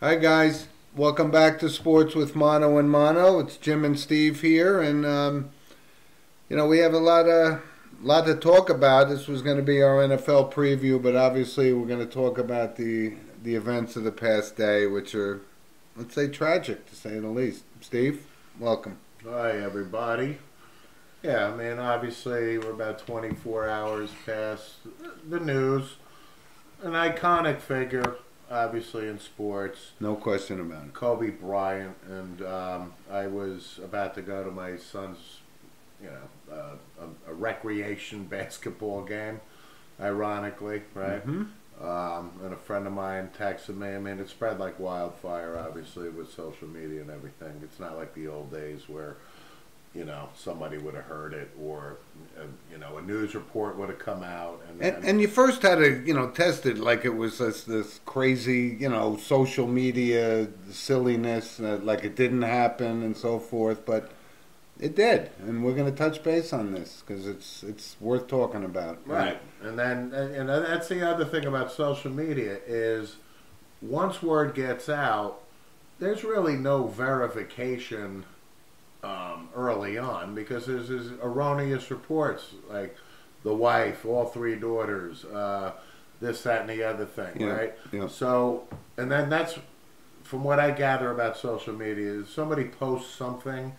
Hi guys, welcome back to Sports with Mono and Mono. It's Jim and Steve here, and we have a lot to talk about. This was going to be our NFL preview, but obviously we're going to talk about the events of the past day, which are, let's say, tragic to say the least. Steve, welcome. Hi, everybody. Yeah, I mean, obviously, we're about 24 hours past the news. An iconic figure, obviously, in sports, No question about it. Kobe Bryant. And I was about to go to my son's, a recreation basketball game, ironically, right? Hmm. And a friend of mine texted me. I mean, it spread like wildfire, obviously, with social media and everything. It's not like the old days where somebody would have heard it, or a news report would have come out, And you first had to, test it like it was this crazy, social media silliness, like it didn't happen and so forth, but it did, and we're going to touch base on this because it's worth talking about. right. And then that's the other thing about social media is once word gets out, there's really no verification early on because there's erroneous reports like the wife, all three daughters, this, that, and the other thing, Yeah, right? yeah. So, and then that's from what I gather about social media is somebody posts something,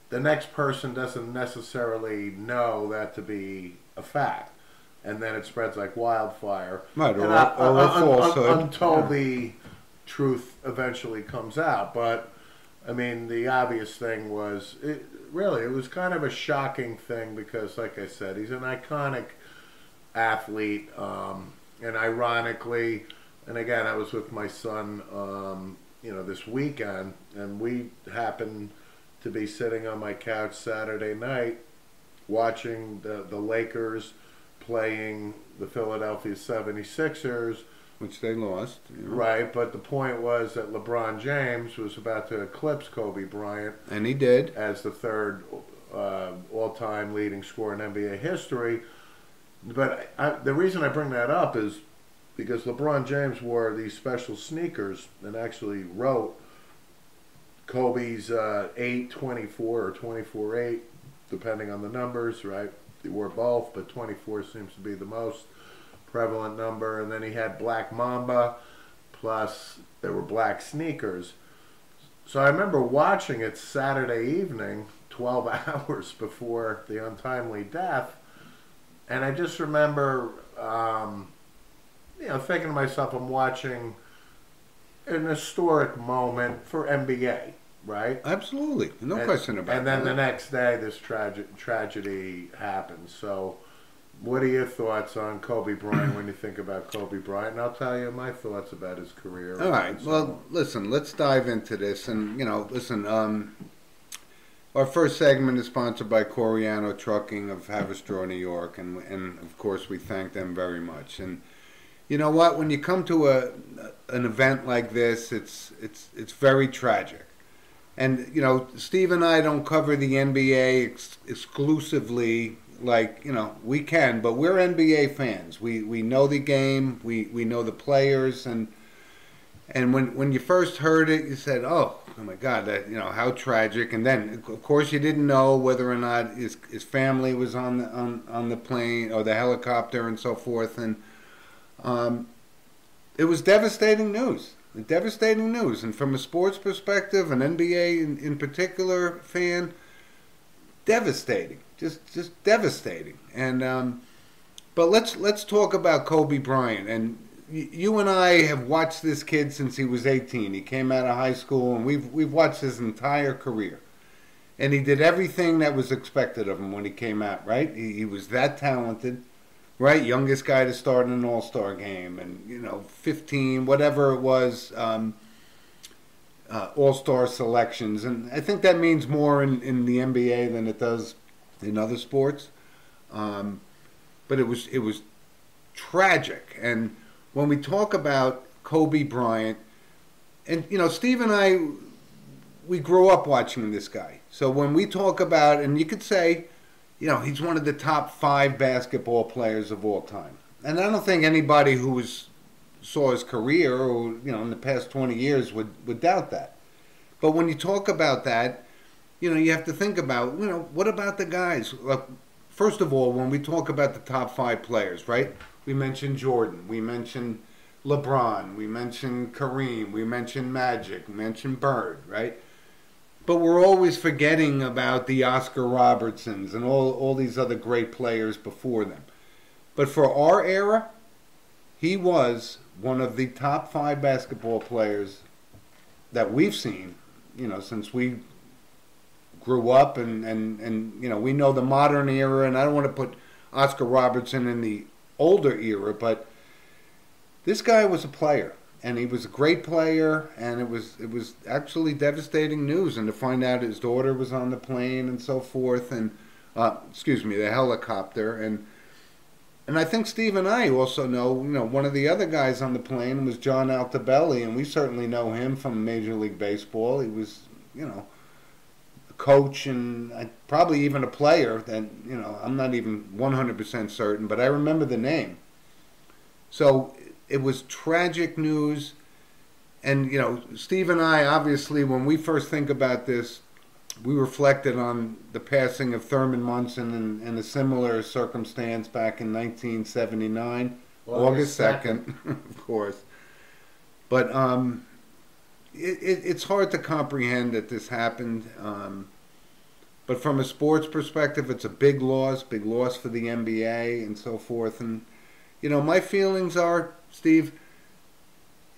the next person doesn't necessarily know that to be a fact, and then it spreads like wildfire. Right, And or a falsehood. until Yeah. the truth eventually comes out. But I mean, the obvious thing was it was kind of a shocking thing because, like I said, he's an iconic athlete, and ironically, and again, I was with my son, this weekend, and we happened to be sitting on my couch Saturday night watching the Lakers playing the Philadelphia 76ers. Which they lost. Right, but the point was that LeBron James was about to eclipse Kobe Bryant And he did. as the third all-time leading scorer in NBA history. But the reason I bring that up is because LeBron James wore these special sneakers and actually wrote Kobe's 824 or 24-8, depending on the numbers, right? He wore both, but 24 seems to be the most prevalent number. And then he had Black Mamba, plus there were black sneakers. So I remember watching it Saturday evening, 12 hours before the untimely death, and I just remember, thinking to myself, I'm watching an historic moment for NBA, right? Absolutely. No question about it. And then the next day, this tragedy happens. So, what are your thoughts on Kobe Bryant when you think about Kobe Bryant? And I'll tell you my thoughts about his career. All right. and so Well, on. listen, let's dive into this. And, listen, our first segment is sponsored by Coriano Trucking of Haverstraw, New York. And of course, we thank them very much. And you know what? When you come to an event like this, it's very tragic. And, Steve and I don't cover the NBA exclusively like, we can, but we're NBA fans. We know the game, we know the players, and when you first heard it, you said, oh my God, that, how tragic. And then, of course, you didn't know whether or not his family was on the plane or the helicopter and so forth. And it was devastating news. Devastating news. And from a sports perspective, an NBA in particular fan, devastating. Just devastating. And but let's talk about Kobe Bryant. And you and I have watched this kid since he was 18. He came out of high school, and we've watched his entire career. And he did everything that was expected of him when he came out, right? He was that talented, right? Youngest guy to start in an All-Star game, and 15, whatever it was, All-Star selections. And I think that means more in the NBA than it does in other sports. But it was tragic. And when we talk about Kobe Bryant, and Steve and I, we grew up watching this guy. So when we talk about, and you could say, he's one of the top 5 basketball players of all time. And I don't think anybody who was saw his career, or in the past 20 years, would doubt that. But when you talk about that, you have to think about, what about the guys? Look, first of all, when we talk about the top five players, right? We mentioned Jordan, we mentioned LeBron, we mentioned Kareem, we mentioned Magic, we mentioned Bird, right? But we're always forgetting about the Oscar Robertsons and all these other great players before them. But for our era, he was one of the top five basketball players that we've seen, since we grew up, and we know the modern era, and I don't want to put Oscar Robertson in the older era, but this guy was a player, and he was a great player, and it was actually devastating news, and to find out his daughter was on the plane and so forth, and the helicopter, and I think Steve and I also know, one of the other guys on the plane was John Altobelli, and we certainly know him from Major League Baseball. He was, a coach and probably even a player that, I'm not even 100% certain, but I remember the name. So it was tragic news. And, Steve and I, obviously, when we first think about this, we reflected on the passing of Thurman Munson in a similar circumstance back in 1979, August 2nd, of course. But it's hard to comprehend that this happened. But from a sports perspective, it's a big loss for the NBA and so forth. And, my feelings are, Steve,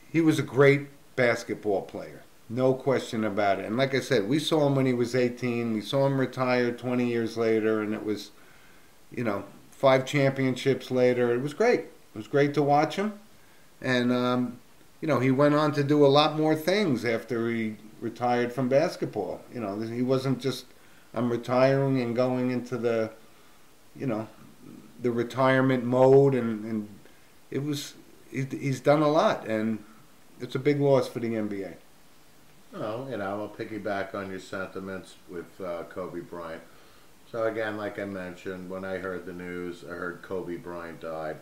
he was a great basketball player. No question about it. And like I said, we saw him when he was 18. We saw him retire 20 years later, and it was, 5 championships later. It was great. It was great to watch him. And, he went on to do a lot more things after he retired from basketball. He wasn't just, I'm retiring and going into the, the retirement mode. And it was, he's done a lot. And it's a big loss for the NBA. Oh, I'll piggyback on your sentiments with Kobe Bryant. So again, like I mentioned, when I heard the news, I heard Kobe Bryant died.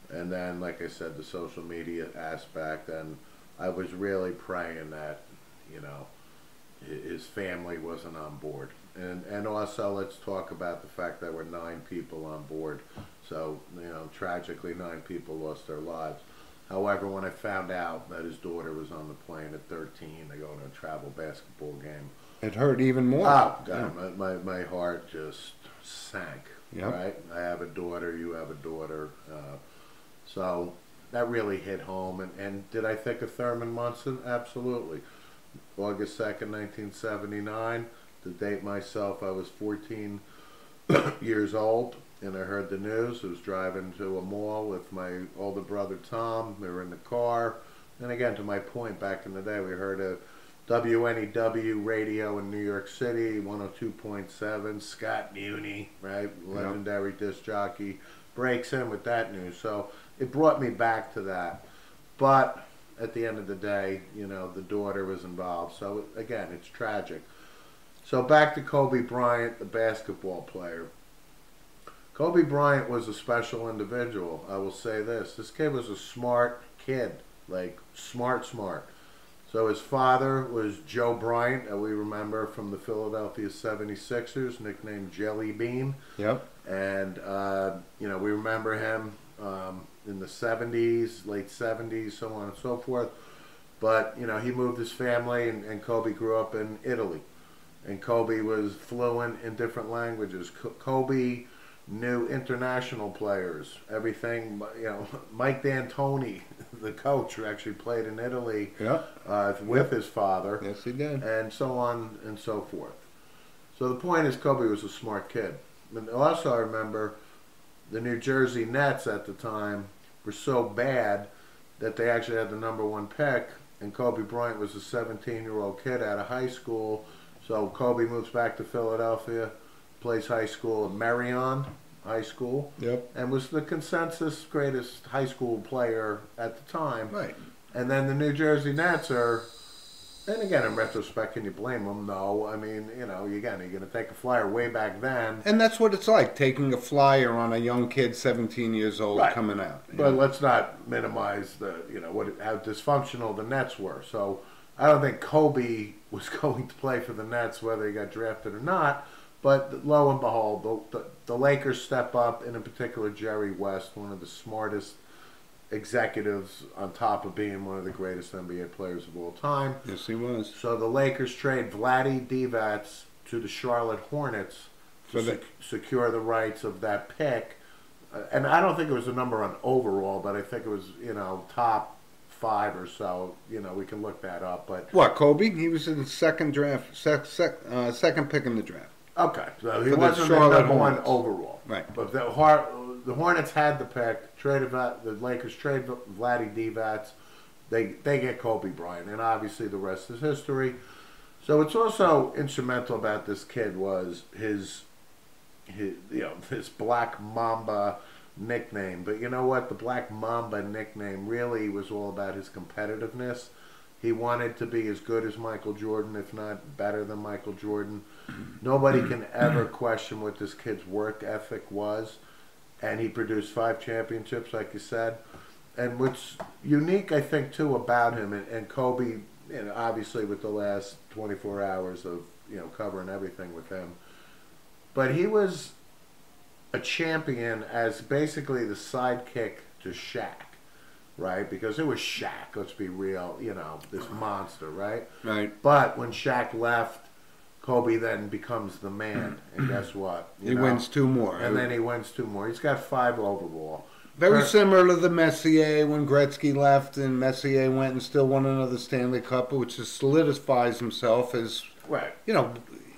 And then, like I said, the social media aspect, and I was really praying that, his family wasn't on board. And also, let's talk about the fact that there were 9 people on board. So, tragically, 9 people lost their lives. However, when I found out that his daughter was on the plane at 13 to go to a travel basketball game, it hurt even more. Oh, God, yeah. my heart just sank, yep. Right? I have a daughter, you have a daughter. So that really hit home. And did I think of Thurman Munson? Absolutely. August 2nd, 1979. To date myself, I was 14 years old. And I heard the news. I was driving to a mall with my older brother Tom. We were in the car. And again, to my point, back in the day, we heard a WNEW radio in New York City, 102.7. Scott Muni, right? Legendary disc jockey, breaks in with that news. So it brought me back to that. But at the end of the day, the daughter was involved. So again, it's tragic. So back to Kobe Bryant, the basketball player. Kobe Bryant was a special individual. I will say this. This kid was a smart kid. Like, smart. So his father was Joe Bryant, that we remember from the Philadelphia 76ers, nicknamed Jelly Bean. Yep. And, we remember him in the 70s, late 70s, so on and so forth. But, he moved his family, and Kobe grew up in Italy. And Kobe was fluent in different languages. Kobe knew international players, everything, Mike D'Antoni, the coach who actually played in Italy with his father. Yes, he did. And so on and so forth. So the point is, Kobe was a smart kid. And also, I remember the New Jersey Nets at the time were so bad that they actually had the #1 pick, and Kobe Bryant was a 17-year-old kid out of high school. So Kobe moves back to Philadelphia, plays high school at Marion High School, yep, and was the consensus greatest high school player at the time. Right. And then the New Jersey Nets are And again, in retrospect, can you blame him? No. I mean, again, you're going to take a flyer way back then. And that's what it's like, taking a flyer on a young kid, 17 years old, Right. coming out. But let's not minimize how dysfunctional the Nets were. So I don't think Kobe was going to play for the Nets whether he got drafted or not. But lo and behold, the Lakers step up, and in particular Jerry West, one of the smartest executives on top of being one of the greatest NBA players of all time. Yes, he was. So the Lakers trade Vlade Divac to the Charlotte Hornets to secure the rights of that pick. And I don't think it was a number on overall, but I think it was, top 5 or so. We can look that up. But What, Kobe? He was in the second draft, second pick in the draft. okay, so he For the wasn't the Charlotte number one Hornets. overall. Right. But the Hornets had the pick. The Lakers trade Vlade Divac. They get Kobe Bryant, and obviously the rest is history. So it's also instrumental about this kid was his this Black Mamba nickname. But you know what? The Black Mamba nickname really was all about his competitiveness. He wanted to be as good as Michael Jordan, if not better than Michael Jordan. Nobody can ever question what this kid's work ethic was. And he produced 5 championships, like you said. And what's unique, I think, too, about him, and Kobe, obviously with the last 24 hours of, covering everything with him, but he was a champion as basically the sidekick to Shaq, right? Because it was Shaq, let's be real, this monster, right? Right. But when Shaq left, Kobe then becomes the man, and guess what? He wins 2 more. And then he wins 2 more. He's got 5 overall. Very similar to the Messier when Gretzky left and Messier went and still won another Stanley Cup, which just solidifies himself as, Right.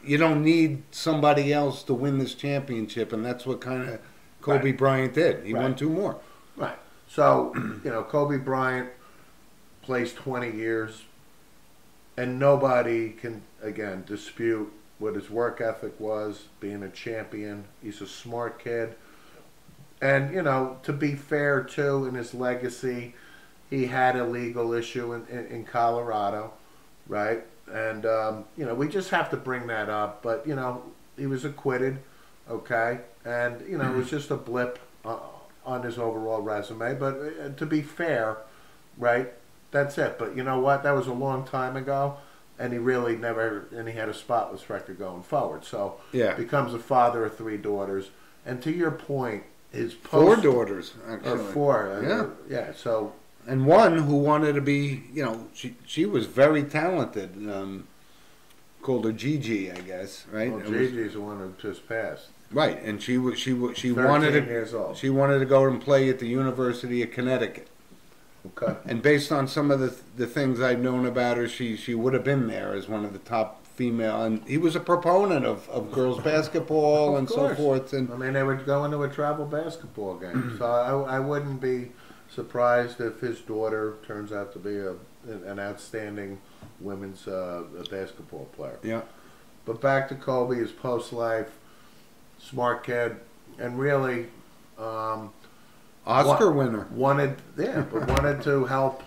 You don't need somebody else to win this championship, and that's what kind of Kobe Right. Bryant did. He won Right. 2 more. Right. So, Kobe Bryant plays 20 years, and nobody can, again, dispute what his work ethic was, being a champion. He's a smart kid. And, to be fair, too, in his legacy, he had a legal issue in Colorado, right? And, we just have to bring that up. But, he was acquitted, okay? And, it was just a blip on his overall resume. But to be fair, right, that's it. But you know what? That was a long time ago. And he really never, and he had a spotless record going forward. So, Yeah. becomes a father of 3 daughters. And to your point, his 4 post... daughters, Or actually. 4. Yeah. Yeah, so... And one who wanted to be, she was very talented. Called her Gigi, I guess, right? Well, It was- Gigi's the one who just passed. Right, and she 13 wanted to years old. she wanted to go and play at the University of Connecticut. Okay. And based on some of the things I've known about her, she would have been there as one of the top female. And he was a proponent of girls basketball Of and course. so forth. And I mean, they would go into a travel basketball game. So I wouldn't be surprised if his daughter turns out to be an outstanding women's basketball player. yeah, But back to Kobe, his post-life, smart kid, and really Oscar winner. wanted to help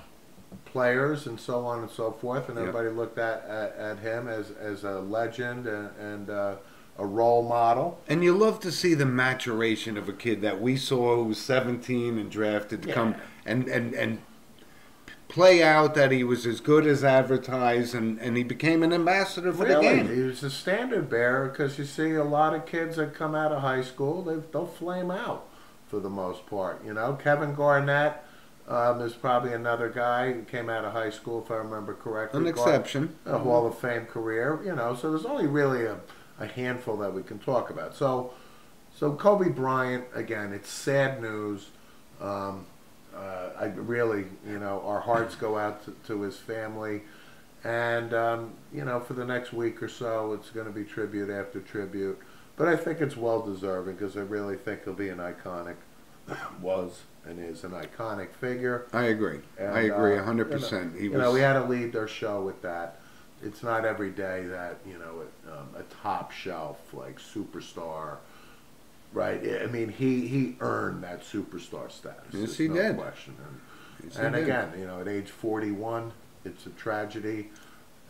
players and so on and so forth, and Yeah. everybody looked at him as a legend and a role model. And you love to see the maturation of a kid that we saw who was 17 and drafted to come and play out that he was as good as advertised, and he became an ambassador for the Really, game. he was a standard bearer because you see a lot of kids that come out of high school, they'll flame out for the most part. Kevin Garnett is probably another guy who came out of high school, if I remember correctly. An exception. A Hall of Fame career, so there's only really a handful that we can talk about. So Kobe Bryant, again, it's sad news. I really, our hearts go out to his family. And, for the next week or so, it's going to be tribute after tribute. But I think it's well-deserving because I really think he'll be an iconic, was and is an iconic figure. I agree. And, I agree 100%. We had to lead their show with that. It's not every day that, a top shelf, like, superstar, right? I mean, he earned that superstar status. Yes, There's he no did. question. Yes, And he did. again, at age 41, it's a tragedy.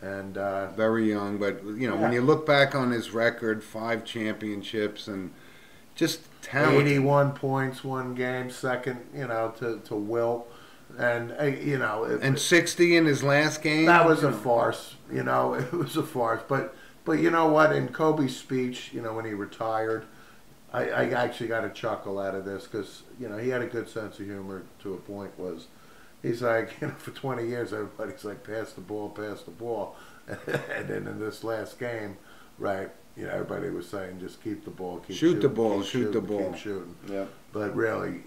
And Very young, but you know, when yeah, you look back on his record, 5 championships and just talent. 81 points, one game, second, to Wilt. And, And 60 in his last game. that was you a know. farce. It was a farce. But you know what? In Kobe's speech, when he retired, I actually got a chuckle out of this because, he had a good sense of humor to a point. He's like, for 20 years, everybody's like, pass the ball, pass the ball. And then in this last game, right, everybody was saying, just keep the ball, keep Shoot shooting, the ball, keep shoot the shooting, ball. keep shooting. Yeah. But really,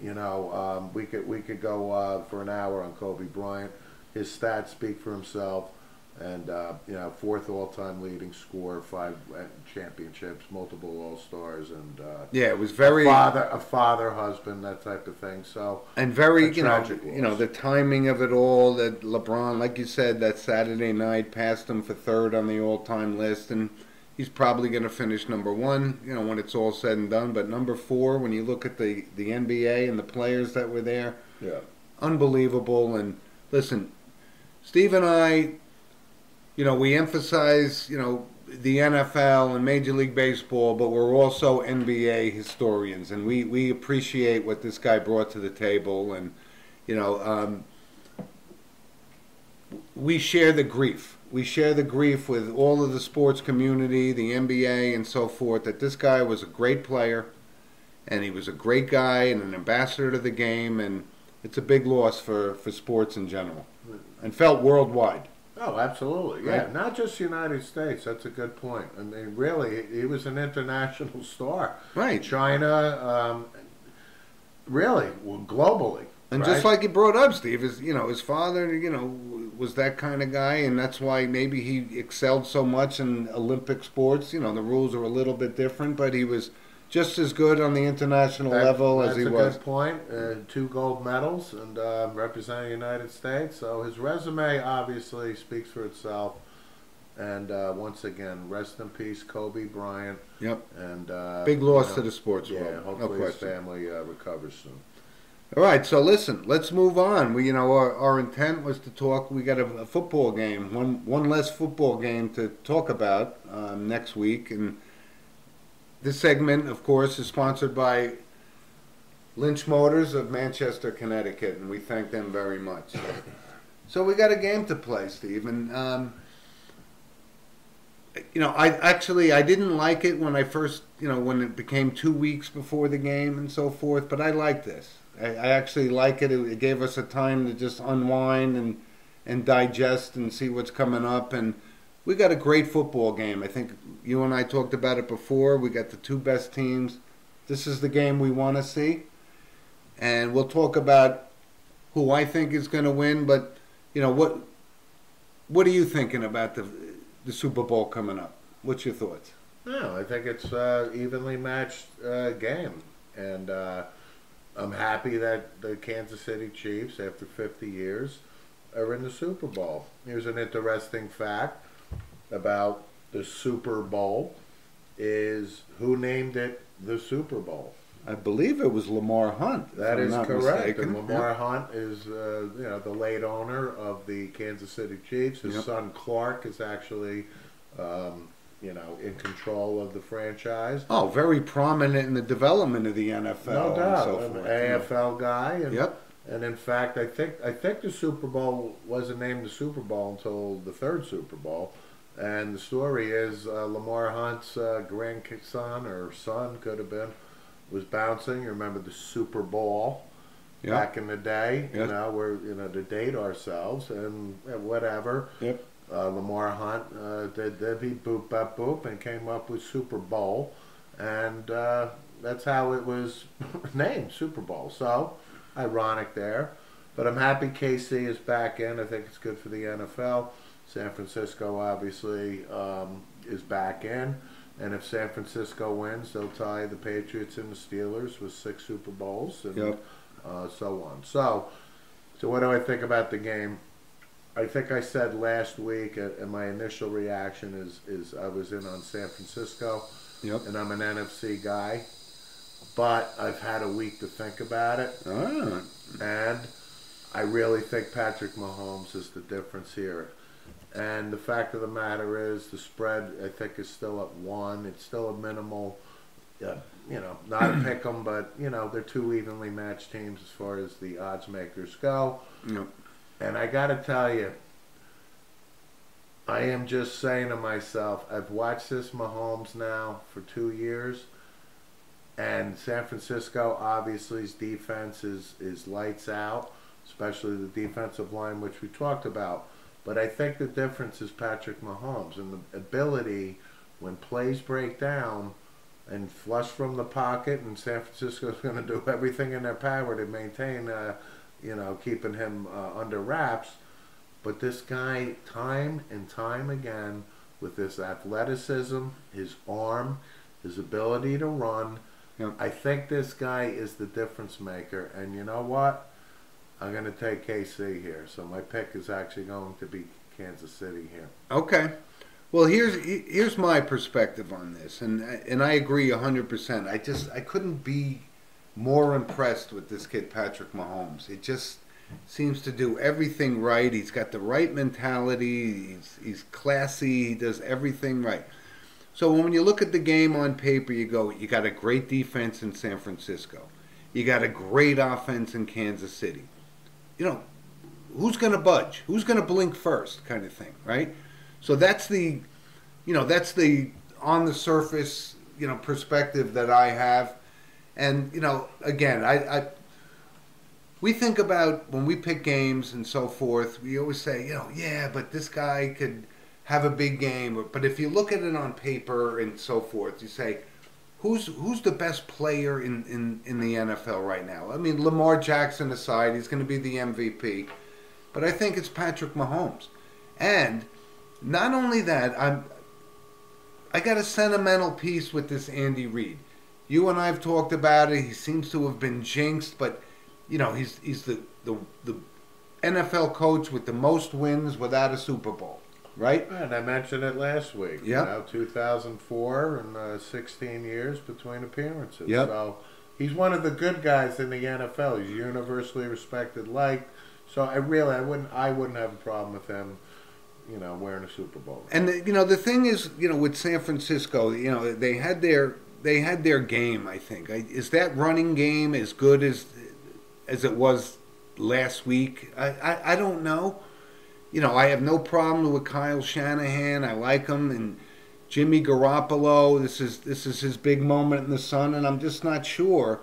we could go for an hour on Kobe Bryant. His stats speak for himself. And, fourth all-time leading scorer, 5 championships, multiple All-Stars, and Yeah, it was very a father, husband, that type of thing. So, and very a tragic loss. the timing of it all. That LeBron, like you said, that Saturday night passed him for third on the all-time list, and he's probably going to finish number one. When it's all said and done. But number 4, when you look at the NBA and the players that were there, yeah. unbelievable. And listen, Steve and I. We emphasize, the NFL and Major League Baseball, but we're also NBA historians, and we appreciate what this guy brought to the table, and, we share the grief. We share the grief with all of the sports community, the NBA, and so forth, that this guy was a great player, and he was a great guy and an ambassador to the game, and it's a big loss for sports in general, and felt worldwide. Oh, absolutely. Yeah, Right. not just the United States. That's a good point. I mean, really, he was an international star. Right. China, really, well, globally. And right? just like you brought up, Steve, his father, was that kind of guy, and that's why maybe he excelled so much in Olympic sports. The rules are a little bit different, but he was just as good on the international level as he was. That's a good point. 2 gold medals and representing the United States. So his resume obviously speaks for itself. And once again, rest in peace, Kobe Bryant. Yep. And Big loss to the sports yeah, world. hopefully No his question. family recovers soon. All right, so listen, let's move on. Our intent was to talk. We got a football game, one less football game to talk about next week, and this segment, of course, is sponsored by Lynch Motors of Manchester, Connecticut, and we thank them very much. So we got a game to play, Steve, and I didn't like it when I first, when it became 2 weeks before the game and so forth, but I like this. I actually like it. It gave us a time to just unwind and digest and see what's coming up, and we got a great football game. I think you and I talked about it before. We got the 2 best teams. This is the game we want to see. And we'll talk about who I think is going to win. But, what are you thinking about the Super Bowl coming up? What's your thoughts? No, I think it's evenly matched game. And I'm happy that the Kansas City Chiefs, after 50 years, are in the Super Bowl. Here's an interesting fact about the Super Bowl is who named it the Super Bowl. I believe it was Lamar Hunt. That is correct. Mistaken. And Lamar Hunt is the late owner of the Kansas City Chiefs. His son Clark is actually in control of the franchise. Oh, very prominent in the development of the NFL. No doubt, and so an forth. AFL guy. And, Yep. And in fact, I think the Super Bowl wasn't named the Super Bowl until the 3rd Super Bowl. And the story is Lamar Hunt's grandson or son could have been was bouncing. You remember the Super Bowl back in the day? Yep. We're to date ourselves and whatever. Yep. Lamar Hunt did he boop bop boop and came up with Super Bowl, and that's how it was named, Super Bowl. So ironic there, but I'm happy KC is back in. I think it's good for the NFL. San Francisco obviously is back in, and if San Francisco wins, they'll tie the Patriots and the Steelers with 6 Super Bowls and so on. So what do I think about the game? I think I said last week, and my initial reaction is I was in on San Francisco, and I'm an NFC guy, but I've had a week to think about it, and I really think Patrick Mahomes is the difference here. And the fact of the matter is, the spread I think is still at 1. It's still a minimal, not a pick 'em, but they're two evenly matched teams as far as the odds makers go. Yep. And I got to tell you, I am just saying to myself, I've watched this Mahomes now for 2 years, and San Francisco obviously's defense is lights out, especially the defensive line, which we talked about. But I think the difference is Patrick Mahomes and the ability when plays break down and flush from the pocket, and San Francisco's going to do everything in their power to maintain, keeping him under wraps. But this guy, time and time again, with his athleticism, his arm, his ability to run, Yep. I think this guy is the difference maker. And you know what? I'm going to take KC here. So my pick is actually going to be Kansas City here. Okay. Well, here's my perspective on this, and I agree 100%. I couldn't be more impressed with this kid Patrick Mahomes. He just seems to do everything right. He's got the right mentality. He's classy. He does everything right. So when you look at the game on paper, you go, you got a great defense in San Francisco. You got a great offense in Kansas City. Who's going to budge? Who's going to blink first kind of thing, right? So that's the on the surface, perspective that I have. And, again, we think about when we pick games and so forth, we always say, yeah, but this guy could have a big game. But if you look at it on paper and so forth, you say, who's the best player in the NFL right now? I mean, Lamar Jackson aside, he's going to be the MVP. But I think it's Patrick Mahomes. And not only that, I got a sentimental piece with this Andy Reid. You and I have talked about it. He seems to have been jinxed, but he's the NFL coach with the most wins without a Super Bowl, right? And I mentioned it last week. Yep. 2004 and 16 years between appearances. Yep. So he's one of the good guys in the NFL. He's universally respected, liked. So I wouldn't have a problem with him, wearing a Super Bowl. And the thing is, with San Francisco, they had their game. I think is that running game as good as it was last week. I don't know. I have no problem with Kyle Shanahan. I like him, and Jimmy Garoppolo. This is his big moment in the sun, and I'm just not sure.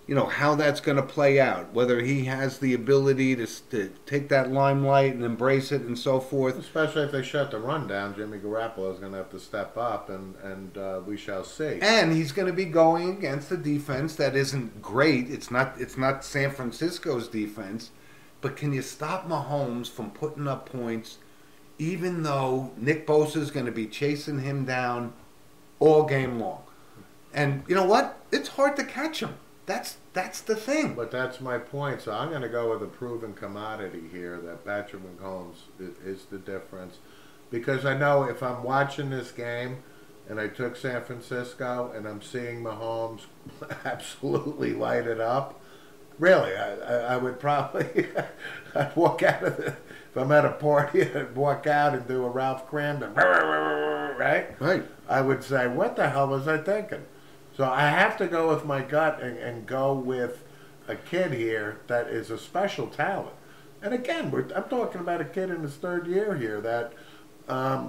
How that's going to play out, whether he has the ability to take that limelight and embrace it and so forth. Especially if they shut the run down, Jimmy Garoppolo is going to have to step up, and we shall see. And he's going to be going against a defense that isn't great. It's not San Francisco's defense, but can you stop Mahomes from putting up points, even though Nick Bosa is going to be chasing him down all game long? And you know what? It's hard to catch him. That's the thing. But that's my point. So I'm going to go with a proven commodity here that Patrick Mahomes is the difference. Because I know if I'm watching this game and I took San Francisco and I'm seeing Mahomes absolutely light it up, really, I would probably I'd walk out of it. If I'm at a party, I'd walk out and do a Ralph Cramden, right? Right. I would say, what the hell was I thinking? So I have to go with my gut and go with a kid here that is a special talent. And again, I'm talking about a kid in his third year here that,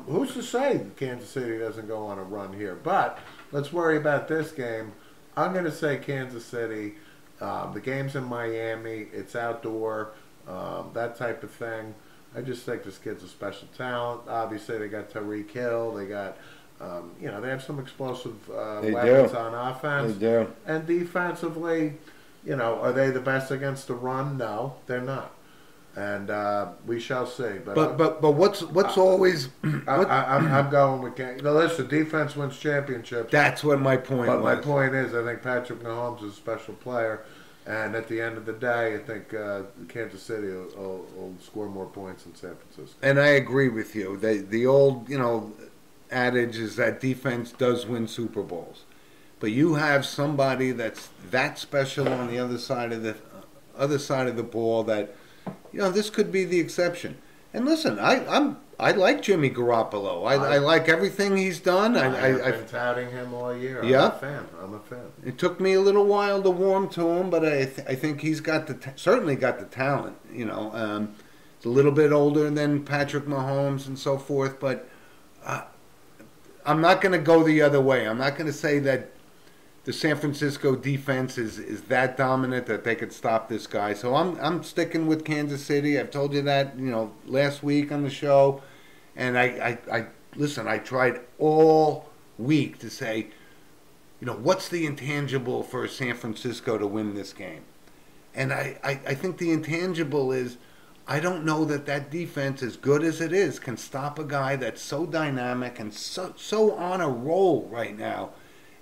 who's to say Kansas City doesn't go on a run here? But let's worry about this game. I'm going to say Kansas City. The game's in Miami. It's outdoor, that type of thing. I just think this kid's a special talent. Obviously, they got Tyreek Hill. They got... they have some explosive weapons on offense. They do. And defensively, are they the best against the run? No, they're not. And we shall see. But what's always... I'm going with... Listen, defense wins championships. That's what my point was. But my point is, I think Patrick Mahomes is a special player. And at the end of the day, I think Kansas City will score more points than San Francisco. And I agree with you. The old, adage is that defense does win Super Bowls, but you have somebody that's that special on the other side of the ball that this could be the exception. And listen, I like Jimmy Garoppolo. I like everything he's done. I've been touting him all year. Yeah. I'm a fan. I'm a fan. It took me a little while to warm to him, but I think he's got certainly got the talent. He's a little bit older than Patrick Mahomes and so forth, but I'm not going to go the other way. I'm not going to say that the San Francisco defense is that dominant that they could stop this guy. So I'm sticking with Kansas City. I've told you that last week on the show, and I listen. I tried all week to say, what's the intangible for San Francisco to win this game, and I think the intangible is I don't know that defense, as good as it is, can stop a guy that's so dynamic and so on a roll right now.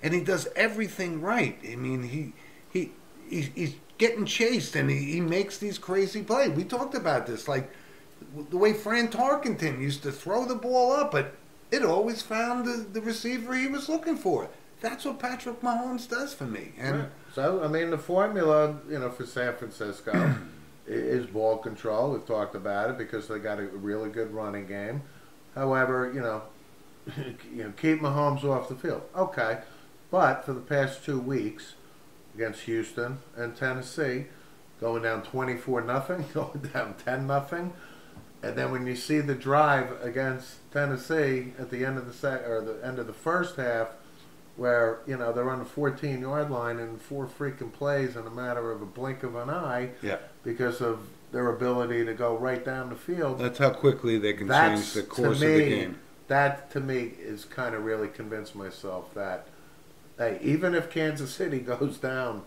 And he does everything right. I mean, he's getting chased, and he makes these crazy plays. We talked about this, like the way Fran Tarkenton used to throw the ball up, but it always found the receiver he was looking for. That's what Patrick Mahomes does for me. And right. So, I mean, the formula, for San Francisco is ball control. We've talked about it because they got a really good running game. However, keep Mahomes off the field. Okay. But for the past 2 weeks against Houston and Tennessee, going down 24-0, going down 10-0, and then when you see the drive against Tennessee at the end of the end of the first half, where they're on the 14-yard line in 4 freaking plays in a matter of a blink of an eye, because of their ability to go right down the field. That's how quickly they can change the course of the game. That to me is kind of really convinced myself that. Hey, even if Kansas City goes down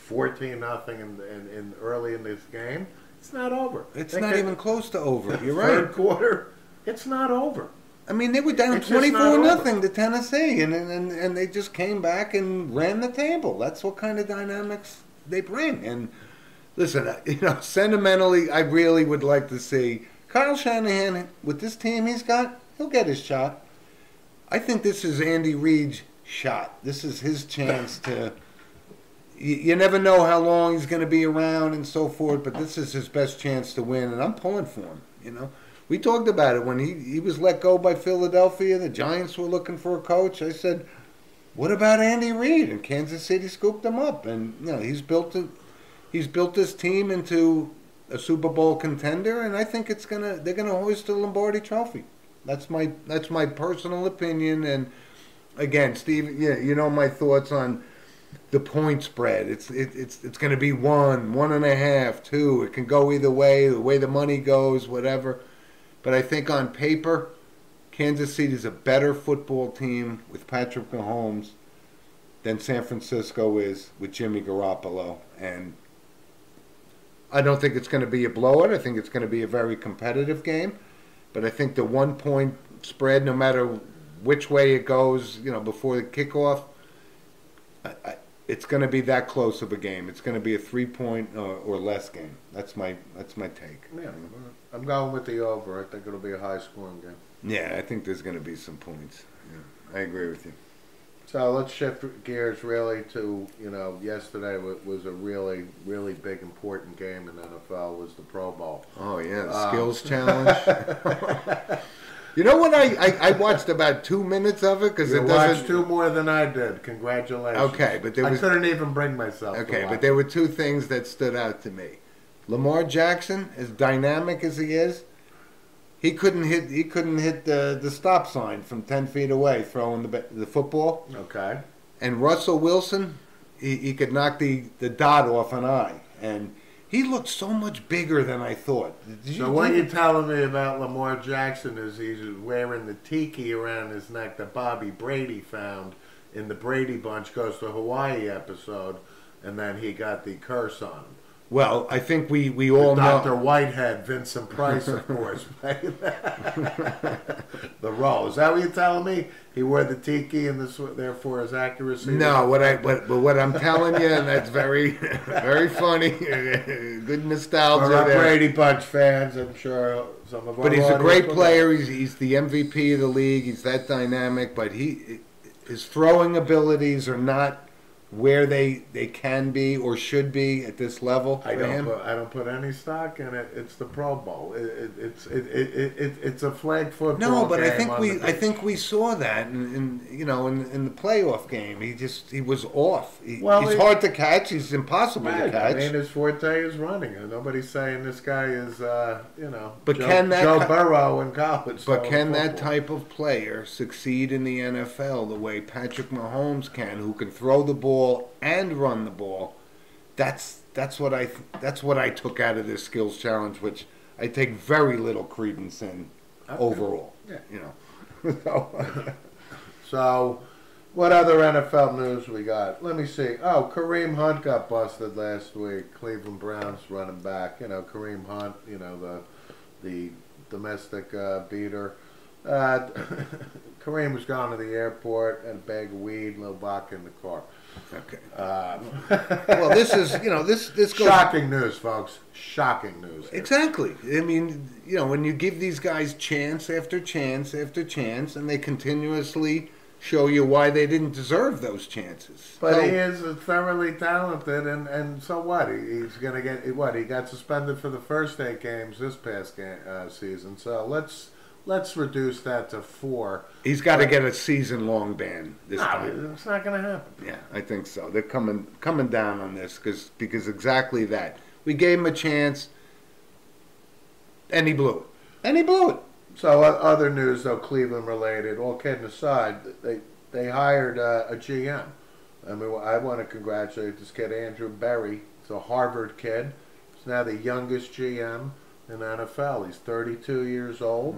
14-0 in early in this game, it's not over. It's not even close to over. You're right. Third quarter, it's not over. I mean, they were down 24-0 to Tennessee, and they just came back and ran the table. That's what kind of dynamics they bring. And listen, sentimentally, I really would like to see Kyle Shanahan with this team he's got. He'll get his shot. I think this is Andy Reid's shot. This is his chance to. You never know how long he's going to be around and so forth, but this is his best chance to win, and I'm pulling for him. We talked about it when he was let go by Philadelphia. The Giants were looking for a coach. I said, "What about Andy Reid?" And Kansas City scooped him up, and he's built this team into a Super Bowl contender, and I think they're gonna hoist the Lombardi Trophy. That's my personal opinion. And again, Steve, my thoughts on the point spread. It's going to be 1.5, 2. It can go either way. The way the money goes, whatever. But I think on paper, Kansas City is a better football team with Patrick Mahomes than San Francisco is with Jimmy Garoppolo. And I don't think it's going to be a blowout. I think it's going to be a very competitive game. But I think the 1 point spread, no matter which way it goes, before the kickoff, it's going to be that close of a game. It's going to be a 3-point or less game. That's my take. Yeah, I'm going with the over. I think it'll be a high-scoring game. Yeah, I think there's going to be some points. Yeah, I agree with you. So let's shift gears really to, yesterday was a really, really big, important game in the NFL was the Pro Bowl. Oh, yeah, the skills challenge. You know what? I watched about 2 minutes of it because it watched 2 more than I did. Congratulations. Okay, but I couldn't even bring myself. Okay, but there were 2 things that stood out to me. Lamar Jackson, as dynamic as he is, he couldn't hit the stop sign from 10 feet away throwing the football. Okay. And Russell Wilson, he could knock the dot off an eye, and he looked so much bigger than I thought. So what you're telling me about Lamar Jackson is he's wearing the tiki around his neck that Bobby Brady found in the Brady Bunch Goes to Hawaii episode, and then he got the curse on him. Well, I think we all know. Dr. Whitehead, Vincent Price, of course, played the role. Is that what you're telling me? He wore the tiki, and therefore his accuracy. No, what I'm telling you, and that's very, very funny. Good nostalgia. For our Brady Bunch fans, I'm sure some of our. But he's a great player. He's the MVP of the league. He's that dynamic. But his throwing abilities are not where they can be or should be at this level for him? I don't put any stock in it. It's the Pro Bowl. It's a flag football. No, but game I think we saw that in the playoff game. He was off. He's hard to catch. He's impossible to catch. I mean, his forte is running, and nobody's saying this guy is But Joe Burrow in college. But can that type of player succeed in the NFL the way Patrick Mahomes can, who can throw the ball and run the ball? That's what I took out of this skills challenge, which I take very little credence in overall. Yeah. So, what other NFL news we got? Let me see. Oh, Kareem Hunt got busted last week. Cleveland Browns running back. Kareem Hunt. The domestic beater. Kareem was gone to the airport, had a bag of weed, a little vodka in the car. Okay. Well, this is this goes shocking news, folks. Shocking news. Exactly. I mean, when you give these guys chance after chance after chance, and they continuously show you why they didn't deserve those chances. But he is thoroughly talented, and so what? He's going to get what? He got suspended for the first 8 games this past season. So let's reduce that to 4. He's got to get a season-long ban this time. It's not going to happen. Yeah, I think so. They're coming down on this because exactly that. We gave him a chance, and he blew it. So other news, though, Cleveland related. All kidding aside, they hired a GM. I mean, I want to congratulate this kid, Andrew Berry. He's a Harvard kid. He's now the youngest GM in the NFL. He's 32 years old,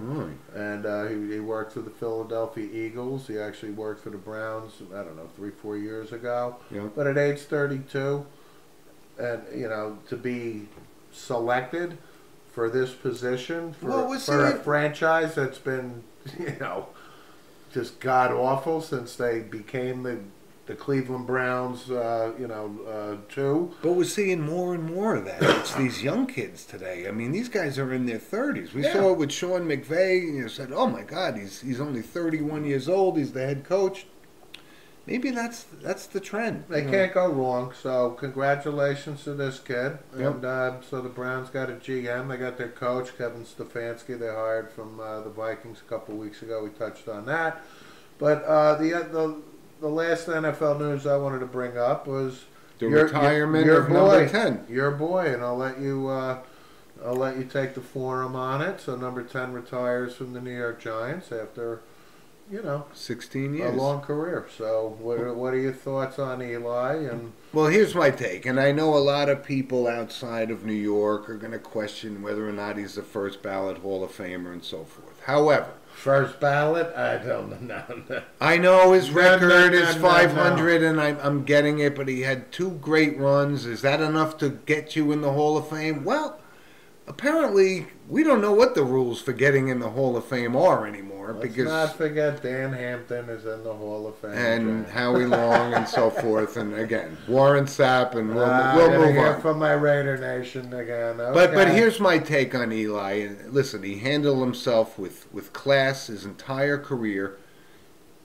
and he worked for the Philadelphia Eagles. He actually worked for the Browns, I don't know, 3-4 years ago. Yeah. But at age 32, and to be selected for this position for a franchise that's been just god awful since they became the Cleveland Browns, too. But we're seeing more and more of that. It's these young kids today. I mean, these guys are in their 30s. We saw it with Sean McVay. Said, "Oh my God, he's only 31 years old. He's the head coach." Maybe that's the trend. They can't go wrong. So congratulations to this kid. Yep. And so the Browns got a GM. They got their coach Kevin Stefanski. They hired from the Vikings a couple of weeks ago. We touched on that. But the last NFL news I wanted to bring up was the retirement of number 10. Your boy, and I'll let you take the forum on it. So number 10 retires from the New York Giants after 16 years, a long career. So what are your thoughts on Eli? And well, here's my take, and I know a lot of people outside of New York are going to question whether or not he's the first ballot Hall of Famer and so forth. However, first ballot? I don't know. I know his record is 500, and I'm getting it, but he had 2 great runs. Is that enough to get you in the Hall of Fame? Well, apparently, we don't know what the rules for getting in the Hall of Fame are anymore. Let's not forget Dan Hampton is in the Hall of Fame. And Howie Long and so forth. And again, Warren Sapp, and we'll move on. From my Raider Nation again. Okay. But here's my take on Eli. And listen, he handled himself with class his entire career.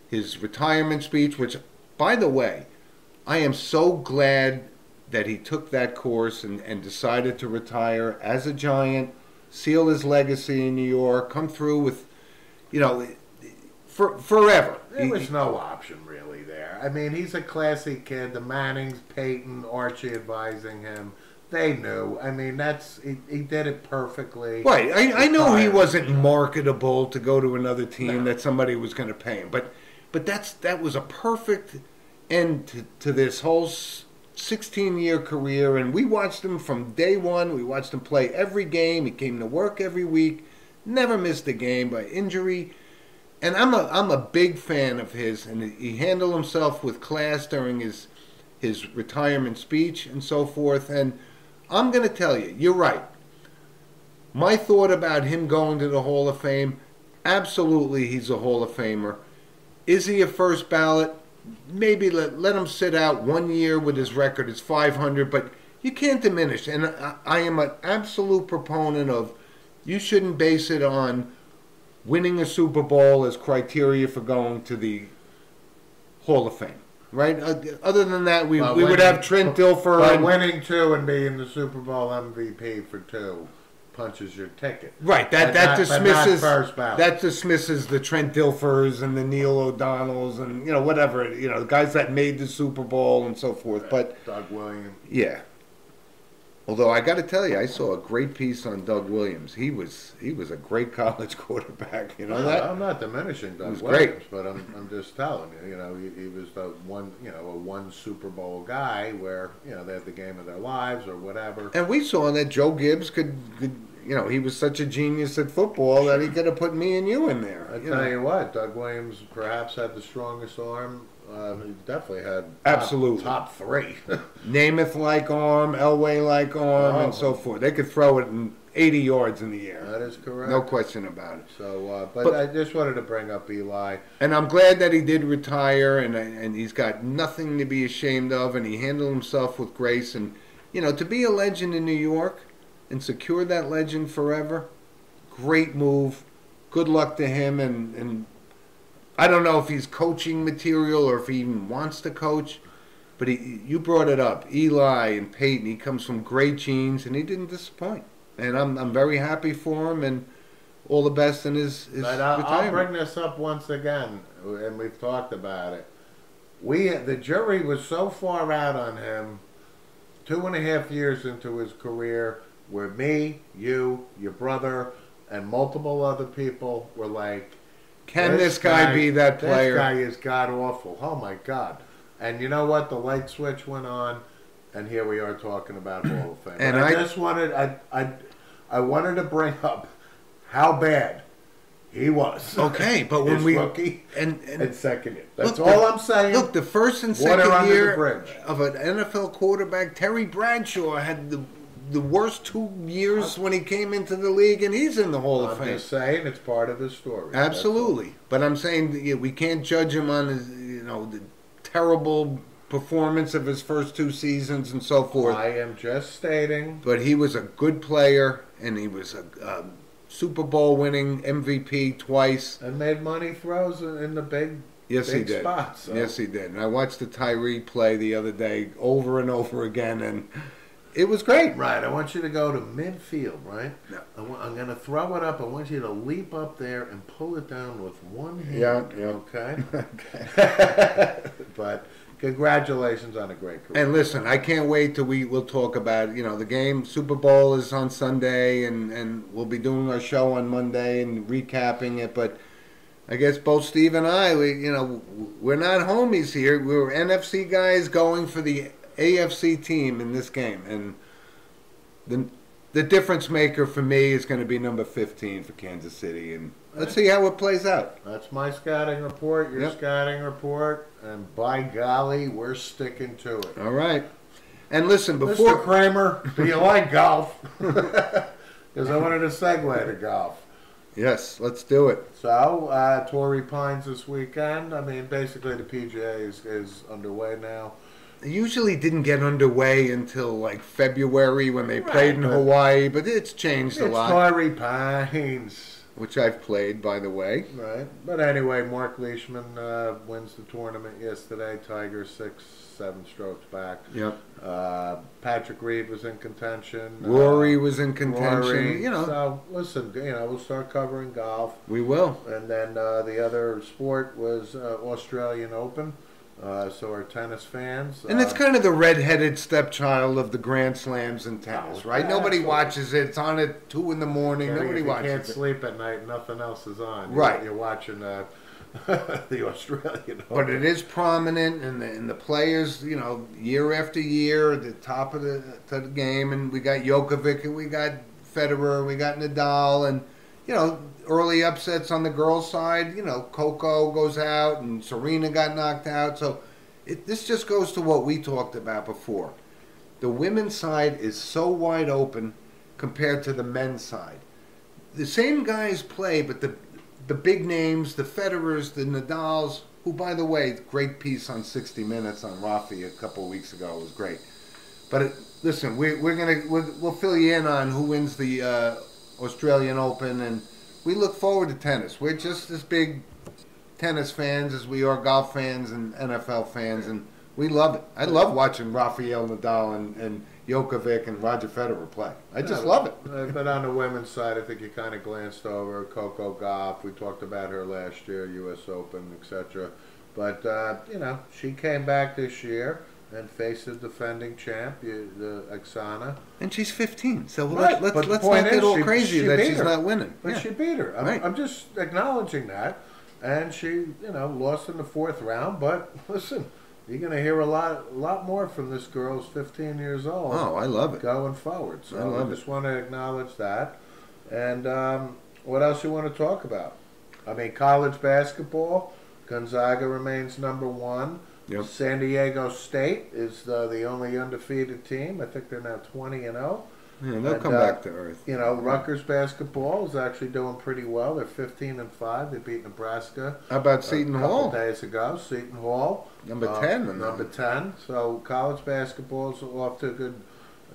His retirement speech, which, by the way, I am so glad that he took that course and decided to retire as a Giant, seal his legacy in New York, come through with, forever. There was no option really there. I mean, he's a classy kid. The Mannings, Peyton, Archie advising him. They knew. I mean, he did it perfectly. Right. I know he wasn't marketable to go to another team that somebody was going to pay him, but that was a perfect end to this whole 16-year career, and we watched him from day one. We watched him play every game. He came to work every week, never missed a game by injury. And I'm a big fan of his, and he handled himself with class during his retirement speech and so forth. And I'm going to tell you, you're right. My thought about him going to the Hall of Fame, absolutely he's a Hall of Famer. Is he a first ballot? Maybe let him sit out 1 year with his record. It's 500, but you can't diminish. And I am an absolute proponent of you shouldn't base it on winning a Super Bowl as criteria for going to the Hall of Fame. right? Other than that, we But would winning- have Trent Dilfer. But And, winning 2 and being the Super Bowl MVP for 2 punches your ticket. right, But that not- but not dismisses first ballot. that dismisses the Trent Dilfers and the Neil O'Donnells and whatever the guys that made the Super Bowl and so forth. But Doug Williams. yeah. Although I got to tell you, I saw a great piece on Doug Williams. He was a great college quarterback. You know that? I'm not diminishing Doug was Williams, but I'm just telling you, he was the one, a one Super Bowl guy where, they had the game of their lives or whatever. And we saw that Joe Gibbs could he was such a genius at football that he could have put me and you in there. I tell you what, Doug Williams perhaps had the strongest arm. He definitely had Absolutely. top 3. Namath-like arm, Elway-like arm, and so forth. They could throw it 80 yards in the air. That is correct. No question about it. So, but I just wanted to bring up Eli. And I'm glad that he did retire, and he's got nothing to be ashamed of, and he handled himself with grace. And, to be a legend in New York and secure that legend forever, great move. Good luck to him, and I don't know if he's coaching material or if he even wants to coach, but you brought it up. Eli and Peyton, he comes from great genes, and he didn't disappoint. And I'm very happy for him, and all the best in his But I'll retirement. bring this up once again, and we've talked about it. The jury was so far out on him 2.5 years into his career, where me, you, your brother, and multiple other people were like, Can this guy be that player? This guy is god awful. Oh my God! And you know what? The light switch went on, and here we are talking about Hall of Fame. And I I just wanted, I wanted to bring up how bad he was. Okay, but when His we rookie and second year. That's look, all I'm saying. Look, the first and Water second under the year bridge. of an NFL quarterback, Terry Bradshaw had the worst 2 years when he came into the league, and he's in the Hall of I'm Fame. just saying it's part of his story. Absolutely, but I'm saying that, we can't judge him on his, the terrible performance of his first 2 seasons and so That's all. forth. I am just stating. But he was a good player, and he was a Super Bowl winning MVP twice. And made money throws in the big Yes, he big did. spots. So. Yes, he did. And I watched the Tyree play the other day over and over again, and it was great. Right, I want you to go to midfield, right? Yeah. I'm going to throw it up. I want you to leap up there and pull it down with one hand. Yeah. Okay? Okay. But congratulations on a great career. And listen, I can't wait till we'll talk about the game. Super Bowl is on Sunday, and we'll be doing our show on Monday and recapping it. But I guess both Steve and I, we're not homies here. We're NFC guys going for the AFC team in this game, and the difference maker for me is going to be number 15 for Kansas City, and let's see how it plays out. That's my scouting report, your Yep. scouting report, and by golly, we're sticking to it. All right. And listen, Mr. before Kramer, do you like golf? Because I wanted to segue to golf. yes, let's do it. So, Torrey Pines this weekend. I mean, basically the PGA is underway now. It usually didn't get underway until like February when they Right, played in but Hawaii, but it's changed a It's lot, Torrey Pines. which I've played, by the way. Right. But anyway, Mark Leishman wins the tournament yesterday. Tiger 6-7 strokes back. Yep. Patrick Reed was in contention. Rory was in contention. Rory. You know, So, listen, we'll start covering golf. we will. And then the other sport was Australian Open. So our tennis fans. And it's kind of the red-headed stepchild of the Grand Slams in tennis, right? Nobody absolutely. watches it. It's on at 2 in the morning. if Nobody you watches can't it. sleep at night, nothing else is on. Right. You're watching the Australian Open. But it is prominent, and the players, year after year, at the top of the game. And we got Djokovic, and we got Federer, we got Nadal, and early upsets on the girls' side. Coco goes out, and Serena got knocked out. So this just goes to what we talked about before. The women's side is so wide open compared to the men's side. The same guys play, but the big names, the Federers, the Nadals, who, by the way, great piece on 60 Minutes on Rafi a couple of weeks ago. It was great. But listen, we'll fill you in on who wins the Australian Open, and we look forward to tennis. We're just as big tennis fans as we are golf fans and NFL fans, and we love it. I love watching Rafael Nadal and Djokovic and Roger Federer play. I just love it. But on the women's side, I think you kind of glanced over Coco Gauff. We talked about her last year, U.S. Open, etc. But you know, she came back this year and faced the defending champ, the Oksana. And she's 15, so Right, let's but the not point get is, all she crazy beat that she's her. not winning. But Yeah. she beat her. Right. I'm just acknowledging that. And she, you know, lost in the fourth round. But listen, you're going to hear a lot more from this girl who's 15 years old. Oh, I love it. Going forward. So I love just want to acknowledge that. And what else you want to talk about? I mean, college basketball. Gonzaga remains number one. Yep. San Diego State is the only undefeated team. I think they're now 20-0. Yeah, they'll And, come back to earth. You know, Rutgers basketball is actually doing pretty well. They're 15-5. They beat Nebraska How about Seton a couple Hall? days ago. Seton Hall, Number 10. number 10. So college basketball's off to a good.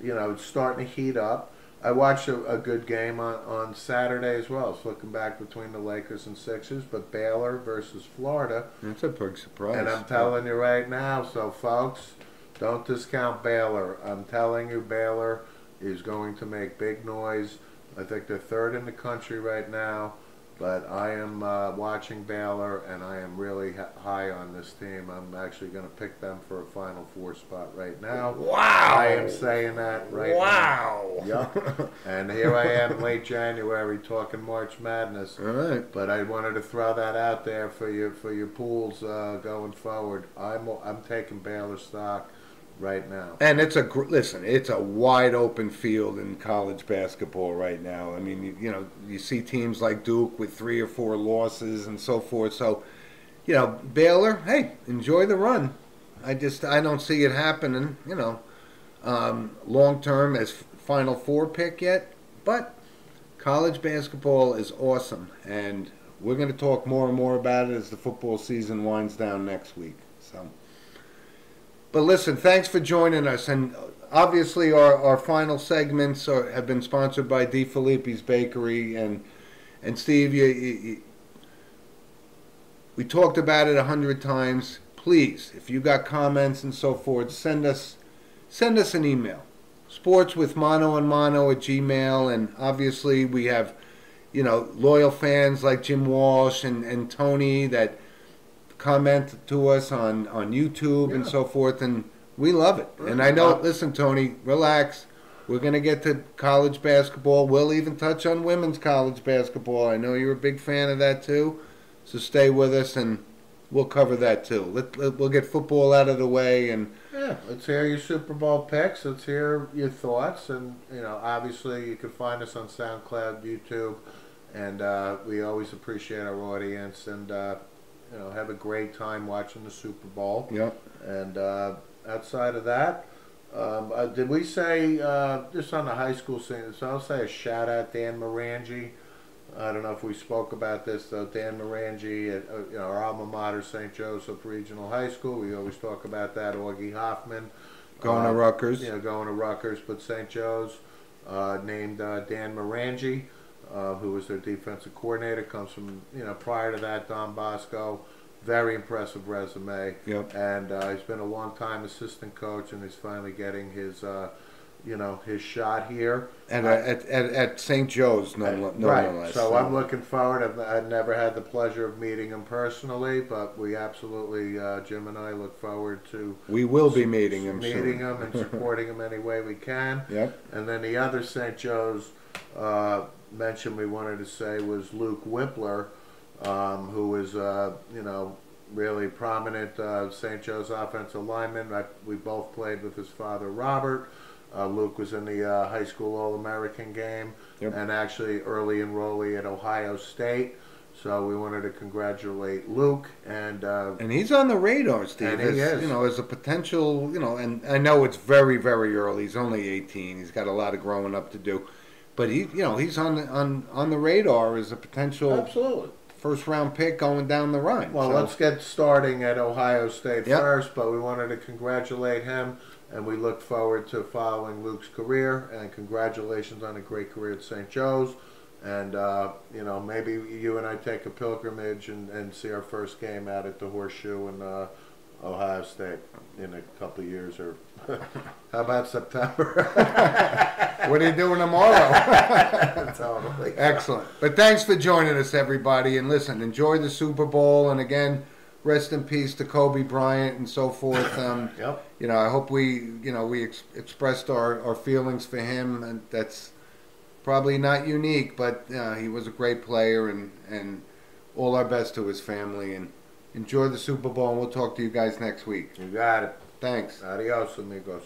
You know, it's starting to heat up. I watched a good game on Saturday as well. I was looking back between the Lakers and Sixers, but Baylor versus Florida. That's a big surprise. And I'm telling you right now, so folks, don't discount Baylor. I'm telling you, Baylor is going to make big noise. I think they're third in the country right now, but I am watching Baylor, and I am really high on this team. I'm actually going to pick them for a Final Four spot right now. Wow! I am saying that right Wow! now. Yep. And here I am, late January, talking March Madness. All right. But I wanted to throw that out there for your pools going forward. I'm taking Baylor stock right now. And it's listen. It's a wide open field in college basketball right now. I mean, you know, you see teams like Duke with 3 or 4 losses and so forth. So, you know, Baylor, hey, enjoy the run. I don't see it happening. You know, long term as Final Four pick yet, but college basketball is awesome, and we're going to talk more and more about it as the football season winds down next week. So. But listen, thanks for joining us. And obviously our final segments have been sponsored by D. Filippi's Bakery. And Steve, we talked about it 100 times. Please, if you got comments and so forth, send us an email. sportswithmano@gmail. And obviously we have, you know, loyal fans like Jim Walsh and Tony that comment to us on YouTube and so forth, and we love it. And I know, listen, Tony, relax. We're going to get to college basketball. We'll even touch on women's college basketball. I know you're a big fan of that too, so stay with us and we'll cover that too. We'll get football out of the way. And yeah, let's hear your Super Bowl picks. Let's hear your thoughts. And, you know, obviously you can find us on SoundCloud, YouTube, and we always appreciate our audience. And, you know, have a great time watching the Super Bowl. Yep. And outside of that, did we say, just on the high school scene, so I'll say a shout out Dan Morangi. I don't know if we spoke about this, though. Dan Morangi at you know, our alma mater, St. Joseph Regional High School. We always talk about that. Augie Hoffman. Going to Rutgers. You know, going to Rutgers, but St. Joe's named Dan Morangi. Who was their defensive coordinator, comes from, you know, prior to that, Don Bosco. Very impressive resume. Yep. And he's been a long-time assistant coach, and he's finally getting his, you know, his shot here. And at St. Joe's, no Right. less. So I'm looking forward. I've never had the pleasure of meeting him personally, but we absolutely, Jim and I look forward to we will be meeting him soon. and supporting him any way we can. Yep. And then the other St. Joe's mention we wanted to say was Luke Whippler, who was, you know, really prominent St. Joe's offensive lineman. We both played with his father, Robert. Luke was in the high school All-American game, Yep. and actually early enrollee at Ohio State. So we wanted to congratulate Luke, and he's on the radar, Steve. And he is. You know, as a potential, you know, and I know it's very, very early. He's only 18. He's got a lot of growing up to do. But he's on the radar as a potential absolutely first round pick going down the run. Well, so, let's get starting at Ohio State Yep. first, but we wanted to congratulate him, and we look forward to following Luke's career, and congratulations on a great career at St. Joe's. And you know, maybe you and I take a pilgrimage and see our first game out at the Horseshoe in Ohio State in a couple of years, or how about September? What are you doing tomorrow? Totally. Excellent. But thanks for joining us, everybody. And listen, enjoy the Super Bowl. And again, rest in peace to Kobe Bryant and so forth. Yep. You know, I hope we expressed our feelings for him, and that's probably not unique, but he was a great player, and all our best to his family. And enjoy the Super Bowl, and we'll talk to you guys next week. You got it. Thanks. Adios, amigos.